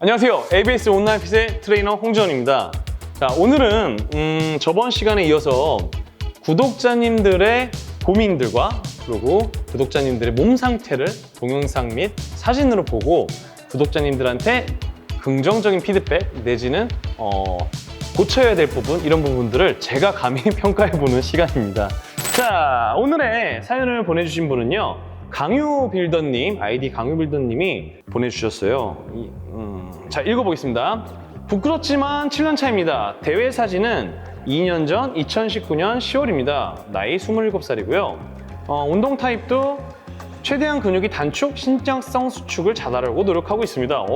안녕하세요. ABS 온라인 핏의 트레이너 홍지원입니다. 자, 오늘은 저번 시간에 이어서 구독자님들의 고민들과 그리고 구독자님들의 몸 상태를 동영상 및 사진으로 보고 구독자님들한테 긍정적인 피드백 내지는 고쳐야 될 부분, 이런 부분들을 제가 감히 평가해보는 시간입니다. 자, 오늘의 사연을 보내주신 분은요, 강유빌더님, 아이디 강유빌더님이 보내주셨어요. 자, 읽어보겠습니다. 부끄럽지만 7년 차입니다. 대회 사진은 2년 전 2019년 10월입니다. 나이 27살이고요. 운동 타입도 최대한 근육이 단축, 신장성 수축을 잘하려고 노력하고 있습니다.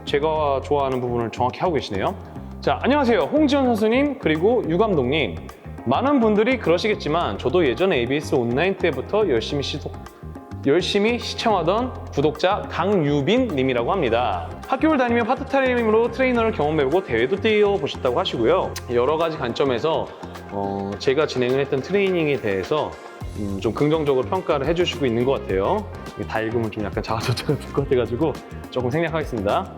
제가 좋아하는 부분을 정확히 하고 계시네요. 자, 안녕하세요. 홍지원 선수님, 그리고 유 감독님. 많은 분들이 그러시겠지만 저도 예전에 ABS 온라인 때부터 열심히 시청하던 구독자 강유빈 님이라고 합니다. 학교를 다니며 파트타임으로 트레이너를 경험해보고 대회도 뛰어보셨다고 하시고요. 여러 가지 관점에서 제가 진행을 했던 트레이닝에 대해서 좀 긍정적으로 평가를 해주시고 있는 것 같아요. 다 읽으면 좀 약간 자아도취가 될 것 같아가지고 조금 생략하겠습니다.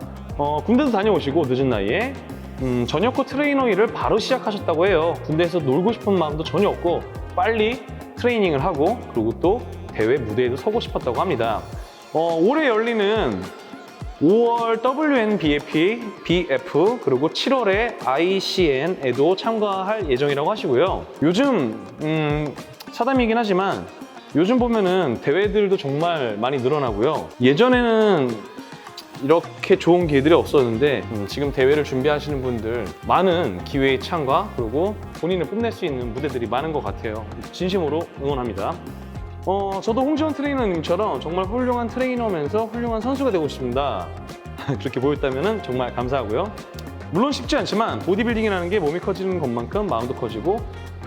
군대도 다녀오시고 늦은 나이에 저녁 후 트레이너 일을 바로 시작하셨다고 해요. 군대에서 놀고 싶은 마음도 전혀 없고 빨리 트레이닝을 하고 그리고 또 대회 무대에도 서고 싶었다고 합니다. 올해 열리는 5월 WNBF 그리고 7월에 ICN에도 참가할 예정이라고 하시고요. 요즘 사담이긴 하지만 요즘 보면은 대회들도 정말 많이 늘어나고요. 예전에는 이렇게 좋은 기회들이 없었는데 지금 대회를 준비하시는 분들 많은 기회의 참가 그리고 본인을 뽐낼 수 있는 무대들이 많은 것 같아요. 진심으로 응원합니다. 저도 홍지원 트레이너님처럼 정말 훌륭한 트레이너면서 훌륭한 선수가 되고 싶습니다. 그렇게 보였다면 정말 감사하고요. 물론 쉽지 않지만 보디빌딩이라는 게 몸이 커지는 것만큼 마음도 커지고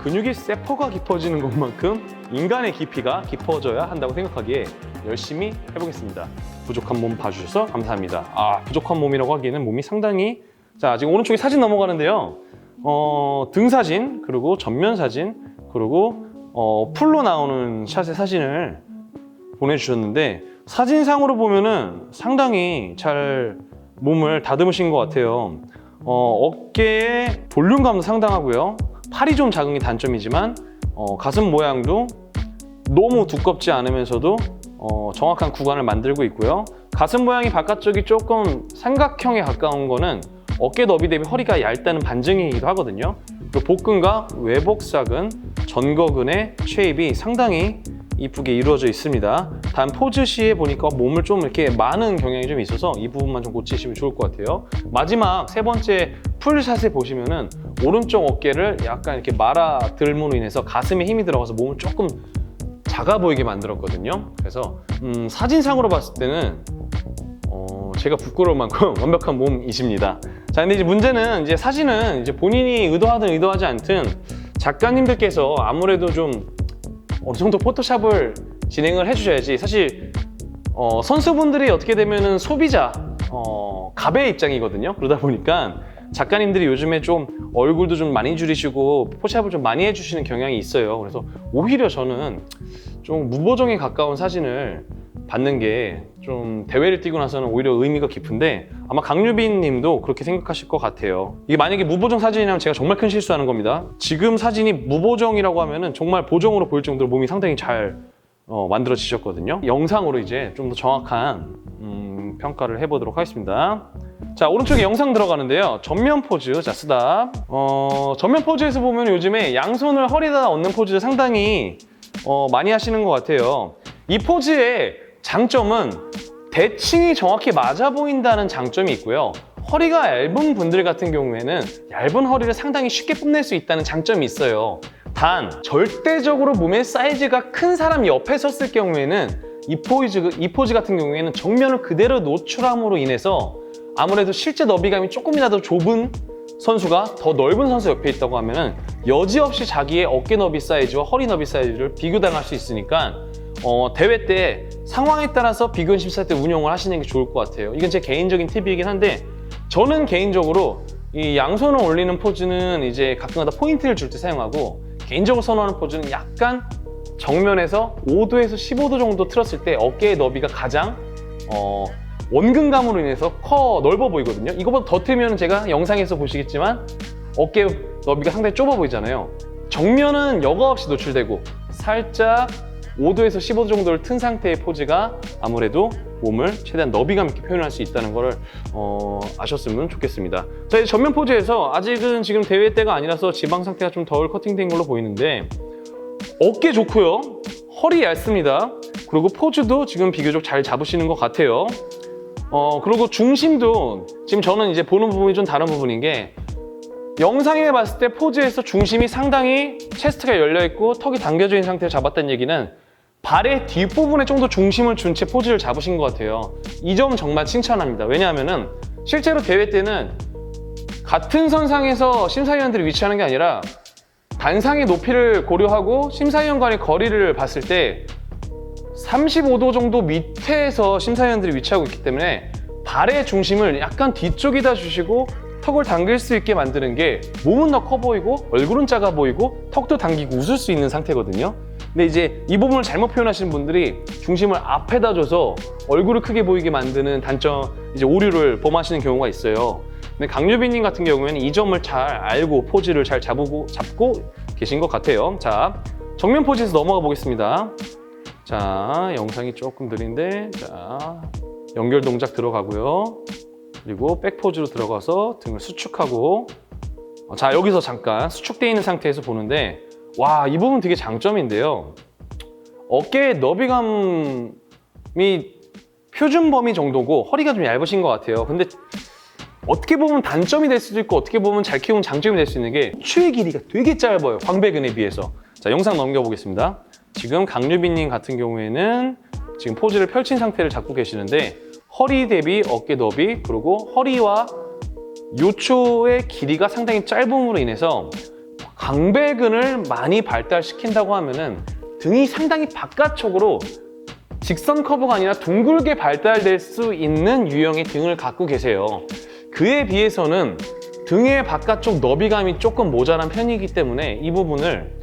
근육이 세포가 깊어지는 것만큼 인간의 깊이가 깊어져야 한다고 생각하기에 열심히 해보겠습니다. 부족한 몸 봐주셔서 감사합니다. 부족한 몸이라고 하기에는 몸이 상당히, 자, 지금 오른쪽에 사진 넘어가는데요. 등 사진, 그리고 전면 사진, 그리고 풀로 나오는 샷의 사진을 보내주셨는데 사진상으로 보면은 상당히 잘 몸을 다듬으신 것 같아요. 어깨의 볼륨감도 상당하고요. 팔이 좀 작은 게 단점이지만 가슴 모양도 너무 두껍지 않으면서도 정확한 구간을 만들고 있고요. 가슴 모양이 바깥쪽이 조금 삼각형에 가까운 거는 어깨 너비 대비 허리가 얇다는 반증이기도 하거든요. 그리고 복근과 외복사근, 전거근의 쉐입이 상당히 이쁘게 이루어져 있습니다. 단 포즈 시에 보니까 몸을 좀 이렇게 마는 경향이 좀 있어서 이 부분만 좀 고치시면 좋을 것 같아요. 마지막 세 번째 풀샷에 보시면은 오른쪽 어깨를 약간 이렇게 말아 들므로 인해서 가슴에 힘이 들어가서 몸을 조금 작아 보이게 만들었거든요. 그래서 사진상으로 봤을 때는 제가 부끄러울 만큼 완벽한 몸이십니다. 자, 근데 이제 문제는 이제 사진은 이제 본인이 의도하든 의도하지 않든 작가님들께서 아무래도 좀 어느 정도 포토샵을 진행을 해주셔야지. 사실 선수분들이 어떻게 되면은 소비자, 갑의 입장이거든요. 그러다 보니까 작가님들이 요즘에 좀 얼굴도 좀 많이 줄이시고 포샵을 좀 많이 해주시는 경향이 있어요. 그래서 오히려 저는 좀 무보정에 가까운 사진을 받는 게 좀 대회를 뛰고 나서는 오히려 의미가 깊은데 아마 강유빈 님도 그렇게 생각하실 것 같아요. 이게 만약에 무보정 사진이라면 제가 정말 큰 실수하는 겁니다. 지금 사진이 무보정이라고 하면은 정말 보정으로 보일 정도로 몸이 상당히 잘 만들어지셨거든요. 영상으로 이제 좀 더 정확한 평가를 해보도록 하겠습니다. 자, 오른쪽에 영상 들어가는데요. 전면 포즈, 자, 스탑. 전면 포즈에서 보면 요즘에 양손을 허리에다 얹는 포즈를 상당히 많이 하시는 것 같아요. 이 포즈의 장점은 대칭이 정확히 맞아 보인다는 장점이 있고요. 허리가 얇은 분들 같은 경우에는 얇은 허리를 상당히 쉽게 뽐낼 수 있다는 장점이 있어요. 단 절대적으로 몸의 사이즈가 큰 사람 옆에 섰을 경우에는 이 포즈 같은 경우에는 정면을 그대로 노출함으로 인해서 아무래도 실제 너비감이 조금이라도 좁은 선수가 더 넓은 선수 옆에 있다고 하면은 여지없이 자기의 어깨 너비 사이즈와 허리 너비 사이즈를 비교당할 수 있으니까 대회 때 상황에 따라서 비교 심사 때 운영을 하시는 게 좋을 것 같아요. 이건 제 개인적인 팁이긴 한데 저는 개인적으로 이 양손을 올리는 포즈는 이제 가끔가다 포인트를 줄 때 사용하고 개인적으로 선호하는 포즈는 약간 정면에서 5도에서 15도 정도 틀었을 때 어깨의 너비가 가장 원근감으로 인해서 넓어 보이거든요. 이거보다 더 틀면 제가 영상에서 보시겠지만 어깨 너비가 상당히 좁아 보이잖아요. 정면은 여과 없이 노출되고 살짝 5도에서 15도 정도를 튼 상태의 포즈가 아무래도 몸을 최대한 너비감 있게 표현할 수 있다는 걸 아셨으면 좋겠습니다. 자, 이제 전면 포즈에서 아직은 지금 대회 때가 아니라서 지방 상태가 좀 덜 커팅된 걸로 보이는데 어깨 좋고요. 허리 얇습니다. 그리고 포즈도 지금 비교적 잘 잡으시는 것 같아요. 그리고 중심도 지금 저는 이제 보는 부분이 좀 다른 부분인 게 영상에 봤을 때 포즈에서 중심이 상당히 체스트가 열려있고 턱이 당겨져 있는 상태로 잡았다는 얘기는 발의 뒷부분에 좀 더 중심을 준 채 포즈를 잡으신 것 같아요. 이 점 정말 칭찬합니다. 왜냐하면은 실제로 대회 때는 같은 선상에서 심사위원들이 위치하는 게 아니라 단상의 높이를 고려하고 심사위원 간의 거리를 봤을 때 35도 정도 밑에서 심사위원들이 위치하고 있기 때문에 발의 중심을 약간 뒤쪽에다 주시고 턱을 당길 수 있게 만드는 게 몸은 더 커 보이고 얼굴은 작아 보이고 턱도 당기고 웃을 수 있는 상태거든요. 근데 이제 이 부분을 잘못 표현하시는 분들이 중심을 앞에다 줘서 얼굴을 크게 보이게 만드는 단점, 이제 오류를 범하시는 경우가 있어요. 근데 강유빈님 같은 경우에는 이 점을 잘 알고 포즈를 잘 잡고 계신 것 같아요. 자, 정면 포즈에서 넘어가 보겠습니다. 자, 영상이 조금 느린데, 자, 연결 동작 들어가고요. 그리고 백 포즈로 들어가서 등을 수축하고, 자, 여기서 잠깐 수축되어 있는 상태에서 보는데, 와, 이 부분 되게 장점인데요. 어깨의 너비감이 표준 범위 정도고 허리가 좀 얇으신 것 같아요. 근데 어떻게 보면 단점이 될 수도 있고 어떻게 보면 잘 키우면 장점이 될 수 있는 게 추의 길이가 되게 짧아요. 광배근에 비해서. 자, 영상 넘겨보겠습니다. 지금 강유빈님 같은 경우에는 지금 포즈를 펼친 상태를 잡고 계시는데 허리 대비 어깨 너비 그리고 허리와 요초의 길이가 상당히 짧음으로 인해서 광배근을 많이 발달시킨다고 하면은 등이 상당히 바깥쪽으로 직선 커브가 아니라 둥글게 발달될 수 있는 유형의 등을 갖고 계세요. 그에 비해서는 등의 바깥쪽 너비감이 조금 모자란 편이기 때문에 이 부분을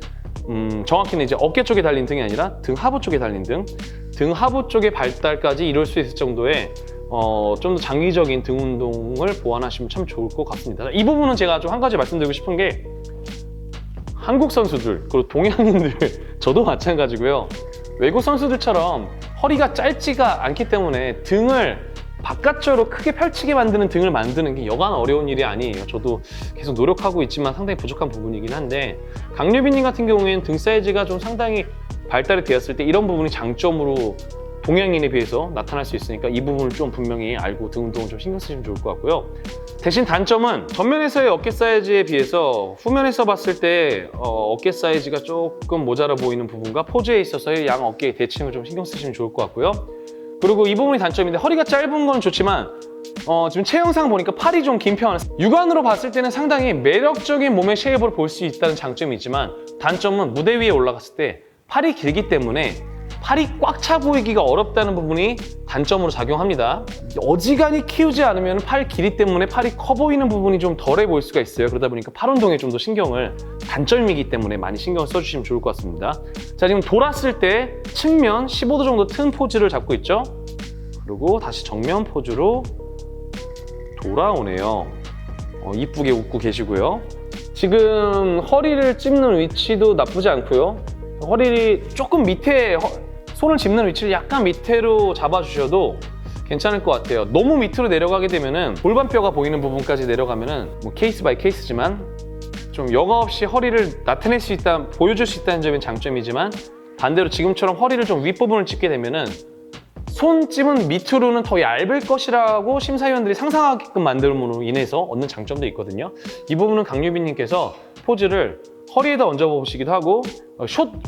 정확히는 이제 어깨 쪽에 달린 등이 아니라 등 하부 쪽에 달린 등 하부 쪽의 발달까지 이룰 수 있을 정도의 좀 더 장기적인 등 운동을 보완하시면 참 좋을 것 같습니다. 이 부분은 제가 좀 한 가지 말씀드리고 싶은 게 한국 선수들 그리고 동양인들 저도 마찬가지고요. 외국 선수들처럼 허리가 짧지가 않기 때문에 등을 바깥쪽으로 크게 펼치게 만드는 등을 만드는 게 여간 어려운 일이 아니에요. 저도 계속 노력하고 있지만 상당히 부족한 부분이긴 한데 강유빈님 같은 경우에는 등 사이즈가 좀 상당히 발달이 되었을 때 이런 부분이 장점으로 동양인에 비해서 나타날 수 있으니까 이 부분을 좀 분명히 알고 등 운동을 좀 신경 쓰시면 좋을 것 같고요. 대신 단점은 전면에서의 어깨 사이즈에 비해서 후면에서 봤을 때 어깨 사이즈가 조금 모자라 보이는 부분과 포즈에 있어서의 양 어깨의 대칭을 좀 신경 쓰시면 좋을 것 같고요. 그리고 이 부분이 단점인데 허리가 짧은 건 좋지만 지금 체형상 보니까 팔이 좀 긴 편. 육안으로 봤을 때는 상당히 매력적인 몸의 쉐입으로 볼 수 있다는 장점이 있지만 단점은 무대 위에 올라갔을 때 팔이 길기 때문에 팔이 꽉 차 보이기가 어렵다는 부분이 단점으로 작용합니다. 어지간히 키우지 않으면 팔 길이 때문에 팔이 커 보이는 부분이 좀 덜해 보일 수가 있어요. 그러다 보니까 팔 운동에 좀 더 신경을 단점이기 때문에 많이 신경을 써주시면 좋을 것 같습니다. 자, 지금 돌았을 때 측면 15도 정도 튼 포즈를 잡고 있죠. 그리고 다시 정면 포즈로 돌아오네요. 이쁘게 웃고 계시고요. 지금 허리를 찝는 위치도 나쁘지 않고요. 허리를 조금 밑에 손을 짚는 위치를 약간 밑으로 잡아주셔도 괜찮을 것 같아요. 너무 밑으로 내려가게 되면은 골반뼈가 보이는 부분까지 내려가면은 뭐 케이스 바이 케이스지만 좀 여과 없이 허리를 나타낼 수 있다, 보여줄 수 있다는 점이 장점이지만 반대로 지금처럼 허리를 좀 윗부분을 찝게 되면은 손집은 밑으로는 더 얇을 것이라고 심사위원들이 상상하게끔 만듦으로 인해서 얻는 장점도 있거든요. 이 부분은 강유빈님께서 포즈를 허리에다 얹어보시기도 하고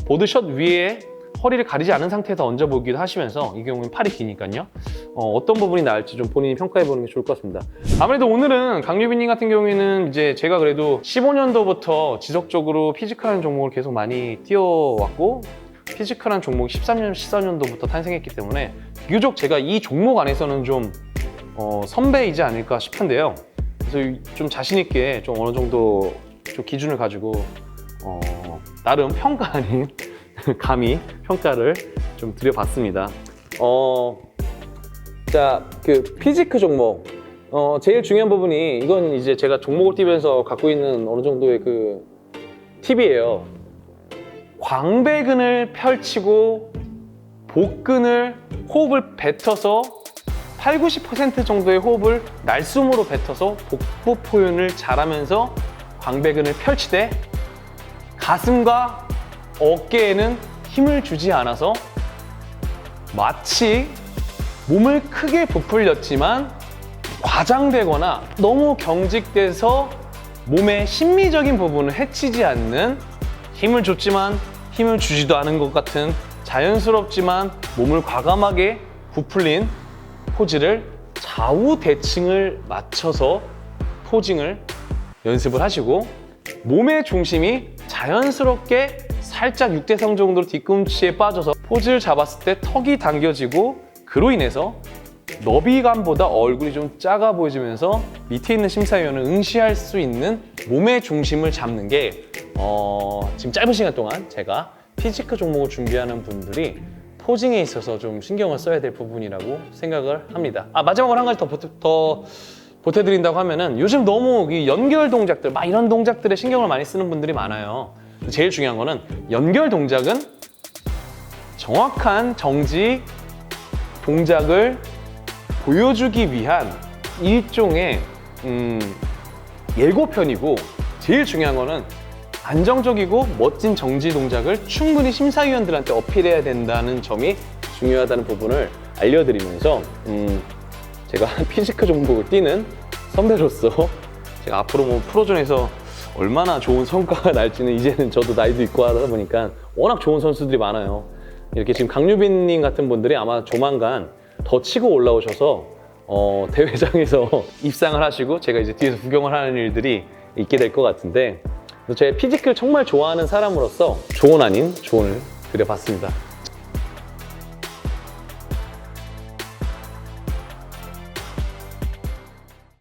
보드샷 위에 허리를 가리지 않은 상태에서 얹어보기도 하시면서 이 경우는 팔이 기니까요. 어떤 부분이 나을지 좀 본인이 평가해보는 게 좋을 것 같습니다. 아무래도 오늘은 강유빈님 같은 경우에는 이제 제가 그래도 15년도부터 지속적으로 피지컬한 종목을 계속 많이 뛰어왔고 피지컬한 종목이 14년도부터 탄생했기 때문에 비교적 제가 이 종목 안에서는 좀 선배이지 않을까 싶은데요. 그래서 좀 자신 있게 좀 어느 정도 좀 기준을 가지고 나름 평가 아닌 감히 평가를 좀 드려봤습니다. 자, 그 피지크 종목. 제일 중요한 부분이 이건 이제 제가 종목을 뛰면서 갖고 있는 어느 정도의 그 팁이에요. 광배근을 펼치고 복근을 호흡을 뱉어서 80~90% 정도의 호흡을 날숨으로 뱉어서 복부 표현을 잘하면서 광배근을 펼치되 가슴과 어깨에는 힘을 주지 않아서 마치 몸을 크게 부풀렸지만 과장되거나 너무 경직돼서 몸의 심미적인 부분을 해치지 않는 힘을 줬지만 힘을 주지도 않은 것 같은 자연스럽지만 몸을 과감하게 부풀린 포즈를 좌우 대칭을 맞춰서 포징을 연습을 하시고 몸의 중심이 자연스럽게 살짝 6대3 정도로 뒤꿈치에 빠져서 포즈를 잡았을 때 턱이 당겨지고 그로 인해서 너비감보다 얼굴이 좀 작아 보여지면서 밑에 있는 심사위원을 응시할 수 있는 몸의 중심을 잡는 게 지금 짧은 시간 동안 제가 피지크 종목을 준비하는 분들이 포징에 있어서 좀 신경을 써야 될 부분이라고 생각을 합니다. 마지막으로 한 가지 더 보태드린다고 하면은 요즘 너무 이 연결 동작들 막 이런 동작들에 신경을 많이 쓰는 분들이 많아요. 제일 중요한 거는 연결 동작은 정확한 정지 동작을 보여주기 위한 일종의 예고편이고 제일 중요한 거는 안정적이고 멋진 정지 동작을 충분히 심사위원들한테 어필해야 된다는 점이 중요하다는 부분을 알려드리면서 제가 피지크 종목을 뛰는 선배로서 제가 앞으로 뭐 프로전에서 얼마나 좋은 성과가 날지는 이제는 저도 나이도 있고 하다 보니까 워낙 좋은 선수들이 많아요. 이렇게 지금 강유빈님 같은 분들이 아마 조만간 더 치고 올라오셔서 대회장에서 입상을 하시고 제가 이제 뒤에서 구경을 하는 일들이 있게 될 것 같은데 제 피지크를 정말 좋아하는 사람으로서 조언 아닌 조언을 드려봤습니다.